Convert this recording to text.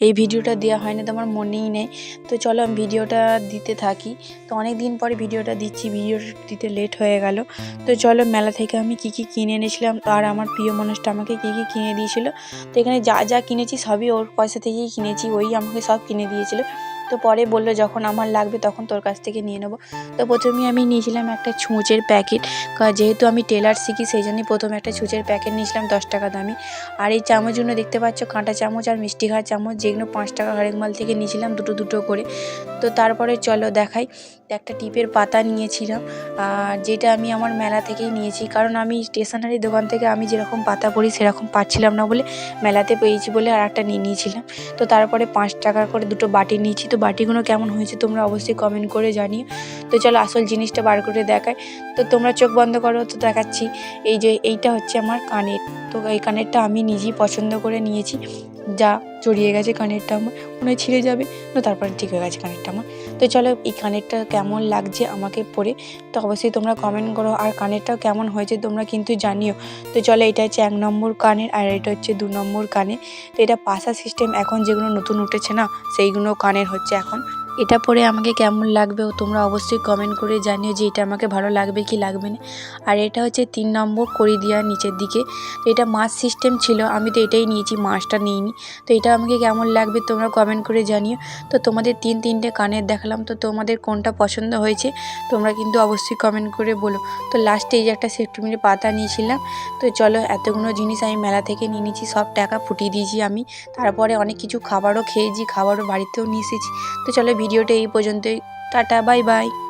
এই ভিডিওটা দেওয়া হয়নি তো আমার মনেই নেই। তো চলো আমি ভিডিওটা দিতে থাকি। তো অনেক দিন পরে ভিডিওটা দিচ্ছি, ভিডিওটা দিতে লেট হয়ে গেল। তো চলো মেলা থেকে আমি কি কি কিনে এনেছিলাম আর আমার প্রিয় মানুষটা আমাকে কি কি কিনে দিয়েছিল। তো এখানে যা যা কিনেছি সবই ওর পয়সা থেকেই কিনেছি, ওই আমাকে সব কিনে দিয়েছিল। তো পরে বললো যখন আমার লাগবে তখন তোর কাছ থেকে নিয়ে নেবো। তো প্রথমেই আমি নিয়েছিলাম একটা ছুঁচের প্যাকেট, যেহেতু আমি টেলার শিখি সেই জন্যই প্রথমে একটা ছুঁচের প্যাকেট নিয়েছিলাম 10 টাকা দামি। আর এই চামচগুলো দেখতে পাচ্ছ কাঁটা চামচ আর মিষ্টি খাওয়ার চামচ, যেগুলো 5 টাকা হরেক মাল থেকে নিয়েছিলাম দুটো দুটো করে। তো তারপরে চলো দেখাই, একটা টিপের পাতা নিয়েছিলাম, আর যেটা আমি আমার মেলা থেকেই নিয়েছি, কারণ আমি স্টেশনারি দোকান থেকে আমি যেরকম পাতা পড়ি সেরকম পাচ্ছিলাম না বলে মেলাতে পেয়েছি বলে আর একটা নিয়ে নিয়েছিলাম। তো তারপরে 5 টাকার করে দুটো বাটি নিয়েছি। তো বাটিগুলো কেমন হয়েছে তোমরা অবশ্যই কমেন্ট করে জানিও। তো চলো আসল জিনিসটা বার করে দেখায়। তো তোমরা চোখ বন্ধ করো, তো দেখাচ্ছি। এই যে এইটা হচ্ছে আমার কানের। তো এই কানেরটা আমি নিজেই পছন্দ করে নিয়েছি। যা জড়িয়ে গেছে কানেরটা, আমার মনে হয় ছিঁড়ে যাবে। তো তারপরে ঠিক হয়ে গেছে কানেরটা আমার। তো চলো এই কানেরটা কেমন লাগছে আমাকে পরে তো অবশ্যই তোমরা কমেন্ট করো, আর কানেরটাও কেমন হয়েছে তোমরা কিন্তু জানিও। তো চলো এটা হচ্ছে 1 নম্বর কানের, আর এটা হচ্ছে 2 নম্বর কানের। তো এটা পাশা সিস্টেম, এখন যেগুলো নতুন উঠেছে না সেইগুলো কানের হচ্ছে এখন। এটা পরে আমাকে কেমন লাগবে তোমরা অবশ্যই কমেন্ট করে জানিও যে এটা আমাকে ভালো লাগবে কি লাগবে না। আর এটা হচ্ছে 3 নম্বর কড়ি দেওয়া নিচের দিকে। তো এটা মাছ সিস্টেম ছিল, আমি তো এটাই নিয়েছি, মাছটা নিইনি। তো এটা আমাকে কেমন লাগবে তোমরা কমেন্ট করে জানিও। তো তোমাদের তিনটে কানের দেখালাম, তো তোমাদের কোনটা পছন্দ হয়েছে তোমরা কিন্তু অবশ্যই কমেন্ট করে বলো। তো লাস্টে এই যে একটা সেফটিপিনের পাতা নিয়েছিলাম। তো চলো এতগুলো জিনিস আমি মেলা থেকে নিয়ে নিয়েছি, সব টাকা ফুটিয়ে দিয়েছি আমি। তারপরে অনেক কিছু খাবারও খেয়েছি, খাবারও বাড়িতেও নিয়ে এসেছি। তো চলো ভিডিওটা এই পর্যন্তই। Tata, bye bye.